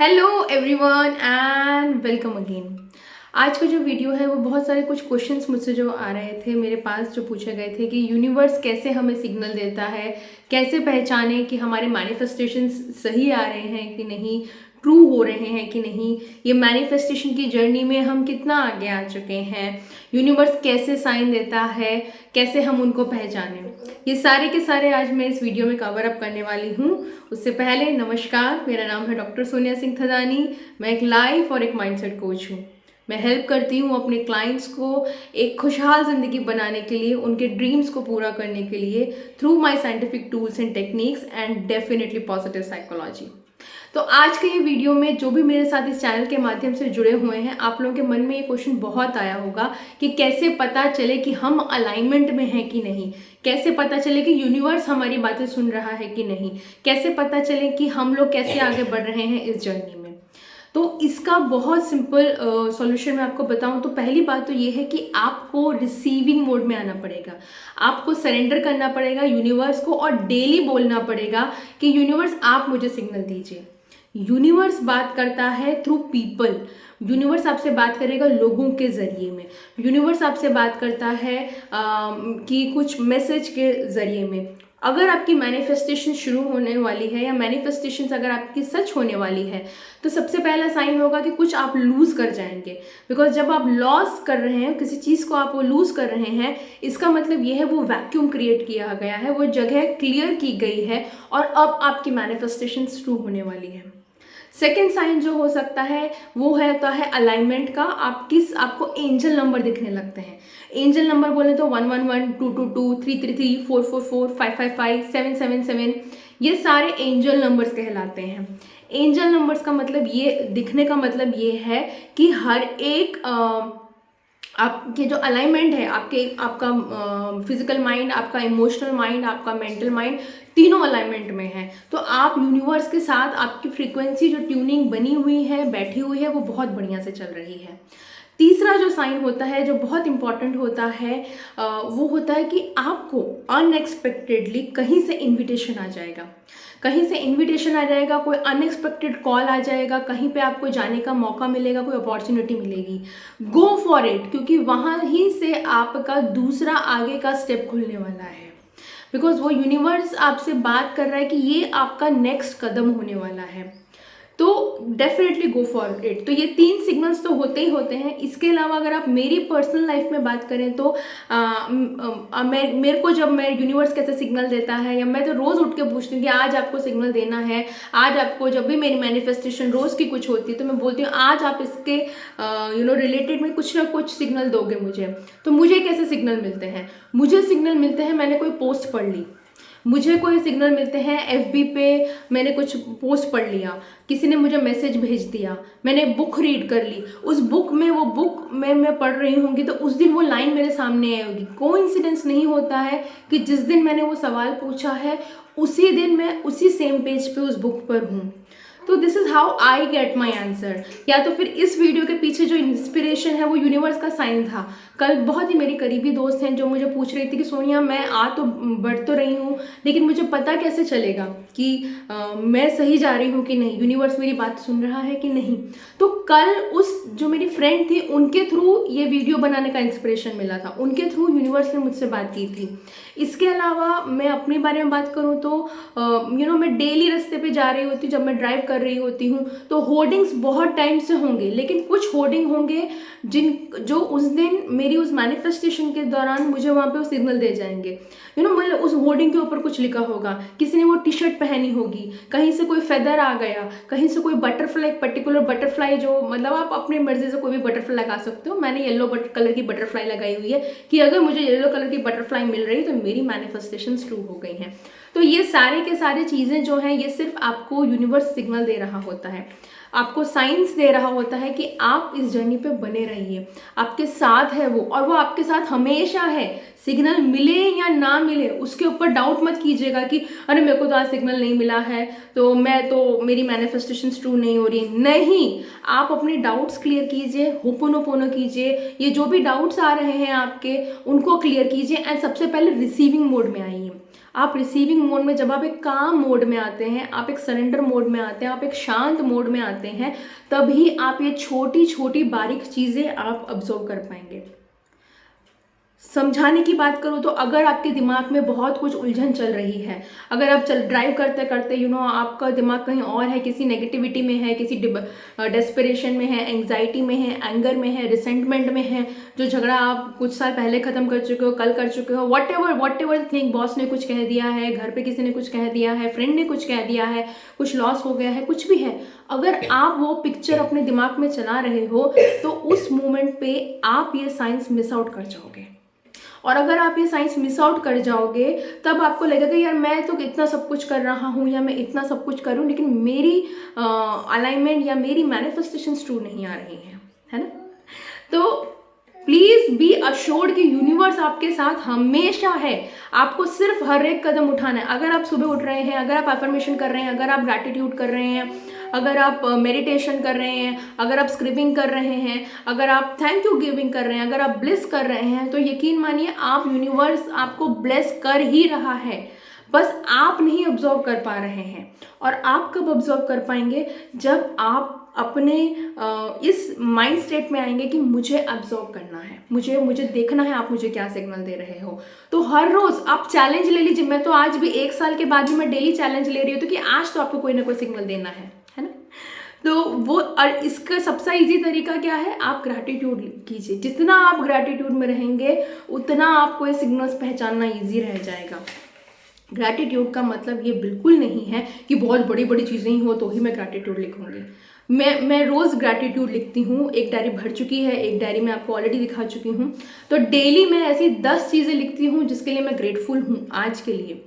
Hello everyone and welcome again. आज का जो वीडियो है वो बहुत सारे कुछ क्वेश्चंस मुझसे जो आ रहे थे मेरे पास, जो पूछे गए थे कि यूनिवर्स कैसे हमें सिग्नल देता है, कैसे पहचाने कि हमारे मैनिफेस्टेशंस सही आ रहे हैं कि नहीं, ट्रू हो रहे हैं कि नहीं, ये मैनिफेस्टेशन की जर्नी में हम कितना आगे आ चुके हैं, यूनिवर्स कैसे साइन देता है, कैसे हम उनको पहचानें। ये सारे के सारे आज मैं इस वीडियो में कवर अप करने वाली हूँ। उससे पहले नमस्कार, मेरा नाम है डॉक्टर सोनिया सिंह थदानी। मैं एक लाइफ और एक माइंडसेट कोच हूँ। मैं हेल्प करती हूँ अपने क्लाइंट्स को एक खुशहाल ज़िंदगी बनाने के लिए, उनके ड्रीम्स को पूरा करने के लिए through my scientific tools and techniques and definitely positive psychology. तो आज के ये वीडियो में जो भी मेरे साथ इस चैनल के माध्यम से जुड़े हुए हैं, आप लोगों के मन में ये क्वेश्चन बहुत आया होगा कि कैसे पता चले कि हम अलाइनमेंट में हैं कि नहीं, कैसे पता चले कि यूनिवर्स हमारी बातें सुन रहा है कि नहीं, कैसे पता चले कि हम लोग कैसे आगे बढ़ रहे हैं इस जर्नी में। तो इसका बहुत सिंपल सॉल्यूशन मैं आपको बताऊं तो पहली बात तो ये है कि आपको रिसीविंग मोड में आना पड़ेगा। आपको सरेंडर करना पड़ेगा यूनिवर्स को और डेली बोलना पड़ेगा कि यूनिवर्स आप मुझे सिग्नल दीजिए। यूनिवर्स बात करता है थ्रू पीपल। यूनिवर्स आपसे बात करेगा लोगों के ज़रिए में। यूनिवर्स आपसे बात करता है कि कुछ मैसेज के ज़रिए में। अगर आपकी मैनिफेस्टेशन शुरू होने वाली है या मैनिफेस्टेशंस अगर आपकी सच होने वाली है तो सबसे पहला साइन होगा कि कुछ आप लूज़ कर जाएंगे। बिकॉज जब आप लॉस कर रहे हैं किसी चीज़ को, आप वो लूज़ कर रहे हैं, इसका मतलब ये है वो वैक्यूम क्रिएट किया गया है, वो जगह क्लियर की गई है और अब आपकी मैनिफेस्टेशन शुरू होने वाली है। सेकेंड साइन जो हो सकता है वो है तो है अलाइनमेंट का। आपको एंजल नंबर दिखने लगते हैं। एंजल नंबर बोले तो 111, 222, 333, 444, 555, 777, ये सारे एंजल नंबर्स कहलाते हैं। एंजल नंबर्स का मतलब ये दिखने का मतलब ये है कि हर एक आपके जो अलाइनमेंट है, आपका फिजिकल माइंड, आपका इमोशनल माइंड, आपका मेंटल माइंड, तीनों अलाइनमेंट में है। तो आप यूनिवर्स के साथ आपकी फ्रीक्वेंसी जो ट्यूनिंग बनी हुई है, बैठी हुई है, वो बहुत बढ़िया से चल रही है। तीसरा जो साइन होता है जो बहुत इंपॉर्टेंट होता है वो होता है कि आपको अनएक्सपेक्टेडली कहीं से इनविटेशन आ जाएगा। कहीं से इनविटेशन आ जाएगा, कोई अनएक्सपेक्टेड कॉल आ जाएगा, कहीं पे आपको जाने का मौका मिलेगा, कोई अपॉर्चुनिटी मिलेगी। गो फॉर इट, क्योंकि वहाँ ही से आपका दूसरा आगे का स्टेप खुलने वाला है। बिकॉज वो यूनिवर्स आपसे बात कर रहा है कि ये आपका नेक्स्ट कदम होने वाला है। तो डेफिनेटली गो फॉर इट। तो ये तीन सिग्नल्स तो होते ही होते हैं। इसके अलावा अगर आप मेरी पर्सनल लाइफ में बात करें तो मेरे को जब मैं यूनिवर्स कैसे सिग्नल देता है, या मैं तो रोज़ उठ के पूछती हूँ कि आज आपको सिग्नल देना है। आज आपको जब भी मेरी मैनिफेस्टेशन रोज़ की कुछ होती है तो मैं बोलती हूँ आज आप इसके रिलेटेड में कुछ ना कुछ सिग्नल दोगे मुझे। तो मुझे कैसे सिग्नल मिलते हैं? मुझे सिग्नल मिलते हैं, मैंने कोई पोस्ट पढ़ ली। मुझे कोई सिग्नल मिलते हैं FB पे, मैंने कुछ पोस्ट पढ़ लिया, किसी ने मुझे मैसेज भेज दिया, मैंने बुक रीड कर ली, उस बुक में वो बुक में मैं पढ़ रही होंगी तो उस दिन वो लाइन मेरे सामने आई होगी। कोइंसिडेंस नहीं होता है कि जिस दिन मैंने वो सवाल पूछा है उसी दिन मैं उसी सेम पेज पे उस बुक पर हूँ। तो this is how I get my answer. या तो फिर इस वीडियो के पीछे जो इंस्पिरेशन है वो यूनिवर्स का साइन था। कल बहुत ही मेरी करीबी दोस्त हैं जो मुझे पूछ रही थी कि सोनिया मैं आ तो बढ़ तो रही हूँ लेकिन मुझे पता कैसे चलेगा कि मैं सही जा रही हूँ कि नहीं, यूनिवर्स मेरी बात सुन रहा है कि नहीं। तो कल उस जो मेरी फ्रेंड थी उनके थ्रू ये वीडियो बनाने का इंस्पिरेशन मिला था, उनके थ्रू यूनिवर्स ने मुझसे बात की थी। इसके अलावा मैं अपने बारे में बात करूँ तो मैं डेली रास्ते पे जा रही होती हूँ, जब मैं ड्राइव कर रही होती हूँ तो होर्डिंग्स बहुत टाइम से होंगे, लेकिन कुछ होर्डिंग होंगे जो उस दिन मेरी उस मैनिफेस्टेशन के दौरान मुझे वहाँ पे वो सिग्नल दे जाएंगे। मतलब उस होर्डिंग के ऊपर कुछ लिखा होगा, किसी ने वो टी-शर्ट पहनी होगी, कहीं से कोई फेदर आ गया, कहीं से कोई बटरफ्लाई, पर्टिकुलर बटरफ्लाई, जो मतलब आप अपनी मर्जी से कोई भी बटरफ्लाई लगा सकते हो। मैंने येलो कलर की बटरफ्लाई लगाई हुई है कि अगर मुझे येलो कलर की बटरफ्लाई मिल रही तो मेरी मैनिफेस्टेशन शुरू हो गई हैं। तो ये सारे के सारे चीज़ें जो हैं ये सिर्फ आपको यूनिवर्स सिग्नल दे रहा होता है, आपको साइंस दे रहा होता है कि आप इस जर्नी पे बने रहिए, आपके साथ है वो और वो आपके साथ हमेशा है। सिग्नल मिले या ना मिले उसके ऊपर डाउट मत कीजिएगा कि अरे मेरे को तो आज सिग्नल नहीं मिला है तो मेरी मैनिफेस्टेशन ट्रू नहीं हो रही। नहीं, आप अपने डाउट्स क्लियर कीजिए, होपोनोपोनो कीजिए, ये जो भी डाउट्स आ रहे हैं आपके उनको क्लियर कीजिए एंड सबसे पहले रिसीविंग मोड में आइए। आप रिसीविंग मोड में, जब आप एक काम मोड में आते हैं, आप एक सरेंडर मोड में आते हैं, आप एक शांत मोड में आते हैं, तभी आप ये छोटी छोटी बारीक चीज़ें आप ऑब्जर्व कर पाएंगे। समझाने की बात करूँ तो अगर आपके दिमाग में बहुत कुछ उलझन चल रही है, अगर आप ड्राइव करते करते आपका दिमाग कहीं और है, किसी नेगेटिविटी में है, किसी डेस्परेशन में है, एंग्जाइटी में है, एंगर में है, रिसेंटमेंट में है, जो झगड़ा आप कुछ साल पहले ख़त्म कर चुके हो, कल कर चुके हो, वट एवर थिंग, बॉस ने कुछ कह दिया है, घर पे किसी ने कुछ कह दिया है, फ्रेंड ने कुछ कह दिया है, कुछ लॉस हो गया है, कुछ भी है, अगर आप वो पिक्चर अपने दिमाग में चला रहे हो तो उस मोमेंट पे आप ये साइंस मिस आउट कर जाओगे। और अगर आप ये साइंस मिस आउट कर जाओगे तब आपको लगेगा यार मैं तो इतना सब कुछ कर रहा हूँ या मैं इतना सब कुछ करूँ, लेकिन मेरी अलाइनमेंट या मेरी मैनिफेस्टेशंस ट्रू नहीं आ रही हैं, है ना। तो प्लीज़ बी अश्योर्ड कि यूनिवर्स आपके साथ हमेशा है। आपको सिर्फ हर एक कदम उठाना है। अगर आप सुबह उठ रहे हैं, अगर आप अफर्मेशन कर रहे हैं, अगर आप ग्रैटिट्यूड कर रहे हैं, अगर आप मेडिटेशन कर रहे हैं, अगर आप स्क्रिपिंग कर रहे हैं, अगर आप थैंक यू गिविंग कर रहे हैं, अगर आप ब्लेस कर रहे हैं, तो यकीन मानिए आप यूनिवर्स आपको ब्लेस कर ही रहा है, बस आप नहीं ऑब्जर्व कर पा रहे हैं। और आप कब ऑब्जर्व कर पाएंगे? जब आप अपने इस माइंड स्टेट में आएंगे कि मुझे ऑब्जर्व करना है, मुझे देखना है आप मुझे क्या सिग्नल दे रहे हो। तो हर रोज़ आप चैलेंज ले लीजिए। मैं तो आज भी 1 साल के बाद भी मैं डेली चैलेंज ले रही हूँ, तो कि आज तो आपको कोई ना कोई सिग्नल देना है ना। तो वो, और इसका सबसे इजी तरीका क्या है? आप ग्रैटिट्यूड कीजिए। जितना आप ग्रैटिट्यूड में रहेंगे उतना आपको ये सिग्नल्स पहचानना ईजी रह जाएगा। ग्रैटिट्यूड का मतलब ये बिल्कुल नहीं है कि बहुत बड़ी बड़ी चीज़ें ही हो तो ही मैं ग्रैटिट्यूड लिखूंगी। मैं रोज़ ग्रैटिट्यूड लिखती हूँ। एक डायरी भर चुकी है, एक डायरी मैं आपको ऑलरेडी दिखा चुकी हूँ। तो डेली मैं ऐसी 10 चीज़ें लिखती हूँ जिसके लिए मैं ग्रेटफुल हूँ आज के लिए।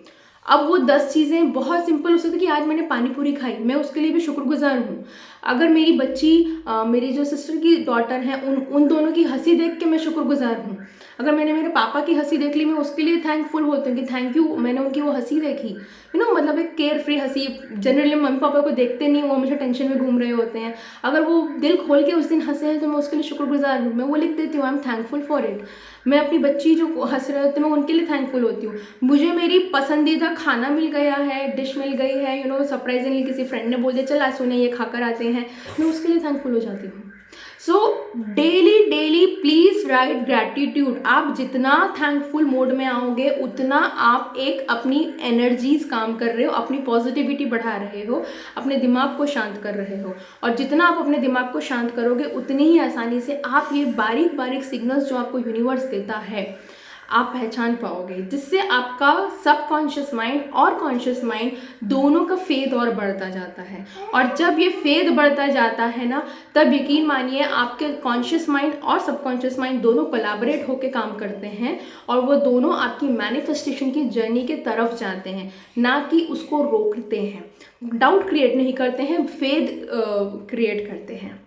अब वो 10 चीज़ें बहुत सिंपल हो सकती है कि आज मैंने पानी पूरी खाई, मैं उसके लिए भी शुक्रगुजार हूँ। अगर मेरी बच्ची, मेरी जो सिस्टर की डॉटर है, उन दोनों की हंसी देख के मैं शुक्रगुजार हूँ। अगर मैंने मेरे पापा की हंसी देख ली, मैं उसके लिए थैंकफुल होती हूँ कि थैंक यू, मैंने उनकी वो हंसी देखी। मतलब एक केयर फ्री हंसी। जनरली मम्मी पापा को देखते नहीं, वो हमेशा टेंशन में घूम रहे होते हैं। अगर वो दिल खोल के उस दिन हंसे हैं तो मैं उसके लिए शुक्रगुजार हूँ, मैं वो लिख देती हूँ, I am thankful for it. मैं अपनी बच्ची जो हंस रहे होते हैं मैं उनके लिए थैंकफुल होती हूँ। मुझे मेरी पसंदीदा खाना मिल गया है, डिश मिल गई है, सरप्राइजिंगली किसी फ्रेंड ने बोल दिया चल आज सोने ये खाकर आते हैं, मैं उसके लिए थैंकफुल हो जाती हूँ। So daily please right gratitude. आप जितना थैंकफुल मोड में आओगे उतना आप एक अपनी एनर्जीज काम कर रहे हो, अपनी पॉजिटिविटी बढ़ा रहे हो, अपने दिमाग को शांत कर रहे हो। और जितना आप अपने दिमाग को शांत करोगे उतनी ही आसानी से आप ये बारीक बारीक सिग्नल्स जो आपको यूनिवर्स देता है आप पहचान पाओगे, जिससे आपका सबकॉन्शियस माइंड और कॉन्शियस माइंड दोनों का फेद और बढ़ता जाता है। और जब ये फेद बढ़ता जाता है ना, तब यकीन मानिए आपके कॉन्शियस माइंड और सबकॉन्शियस माइंड दोनों कोलैबोरेट होकर काम करते हैं और वो दोनों आपकी मैनिफेस्टेशन की जर्नी के तरफ जाते हैं, ना कि उसको रोकते हैं, डाउट क्रिएट नहीं करते हैं, फेद क्रिएट करते हैं।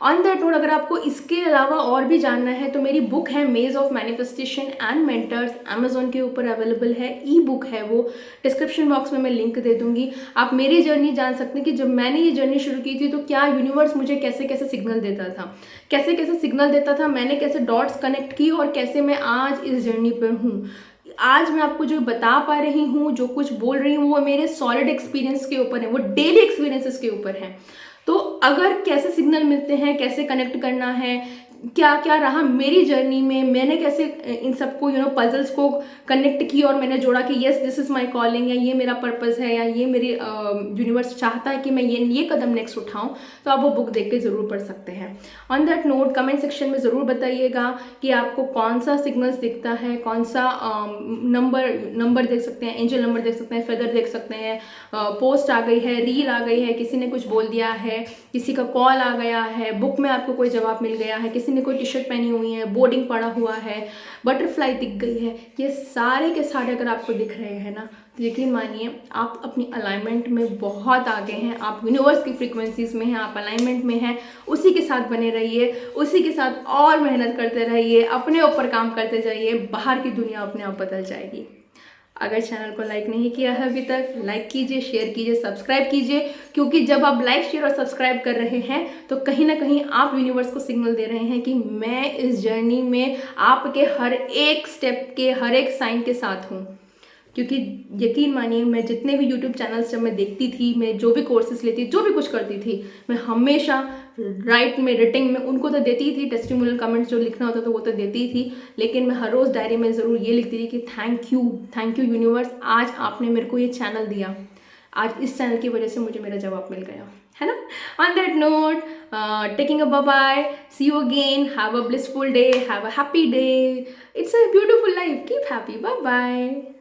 ऑन दैट नोट, अगर आपको इसके अलावा और भी जानना है तो मेरी बुक है मेज of manifestation and mentors, Amazon के ऊपर अवेलेबल है, ई बुक है वो। डिस्क्रिप्शन बॉक्स में मैं लिंक दे दूंगी। आप मेरी जर्नी जान सकते हैं कि जब मैंने ये जर्नी शुरू की थी तो क्या यूनिवर्स मुझे कैसे कैसे सिग्नल देता था, कैसे कैसे सिग्नल देता था, मैंने कैसे डॉट्स कनेक्ट की और कैसे मैं आज इस जर्नी पर हूँ। आज मैं आपको जो बता पा रही हूँ, जो कुछ बोल रही हूँ, वो मेरे सॉलिड एक्सपीरियंस के ऊपर है, वो डेली एक्सपीरियंसेस के ऊपर है। तो अगर कैसे सिग्नल मिलते हैं, कैसे कनेक्ट करना है, क्या क्या रहा मेरी जर्नी में, मैंने कैसे इन सबको पजल्स को कनेक्ट की और मैंने जोड़ा कि yes this is my calling, या ये मेरा पर्पस है, या ये मेरी यूनिवर्स चाहता है कि मैं ये कदम नेक्स्ट उठाऊं, तो आप वो बुक देख के ज़रूर पढ़ सकते हैं। On that note, comment section में ज़रूर बताइएगा कि आपको कौन सा सिग्नल्स दिखता है, कौन सा नंबर देख सकते हैं, एंजल नंबर देख सकते हैं, फेदर देख सकते हैं, पोस्ट आ गई है, रील आ गई है, किसी ने कुछ बोल दिया है, किसी का कॉल आ गया है, बुक में आपको कोई जवाब मिल गया है, किसी ने कोई टी शर्ट पहनी हुई है, बोर्डिंग पड़ा हुआ है, बटरफ्लाई दिख गई है, ये सारे के सारे अगर आपको दिख रहे हैं ना, तो यकीन मानिए आप अपनी अलाइनमेंट में बहुत आगे हैं, आप यूनिवर्स की फ्रीक्वेंसीज में हैं, आप अलाइनमेंट में हैं। उसी के साथ बने रहिए, उसी के साथ और मेहनत करते रहिए, अपने ऊपर काम करते जाइए, बाहर की दुनिया अपने आप बदल जाएगी। अगर चैनल को लाइक नहीं किया है अभी तक, लाइक कीजिए, शेयर कीजिए, सब्सक्राइब कीजिए, क्योंकि जब आप लाइक शेयर और सब्सक्राइब कर रहे हैं तो कहीं ना कहीं आप यूनिवर्स को सिग्नल दे रहे हैं कि मैं इस जर्नी में आपके हर एक स्टेप के, हर एक साइन के साथ हूँ। क्योंकि यकीन मानिए मैं जितने भी यूट्यूब चैनल्स जब मैं देखती थी, मैं जो भी कोर्सेज लेती, जो भी कुछ करती थी, मैं हमेशा राइट में, रिटिंग में उनको तो देती थी, टेस्टिमोनियल कमेंट्स जो लिखना होता था वो तो देती थी, लेकिन मैं हर रोज़ डायरी में ज़रूर ये लिखती थी कि थैंक यू यूनिवर्स, आज आपने मेरे को ये चैनल दिया, आज इस चैनल की वजह से मुझे मेरा जवाब मिल गया, है ना। On that note, taking a bye, see you again, have a blissful day, have a happy day, it's a beautiful life, keep happy, bye bye.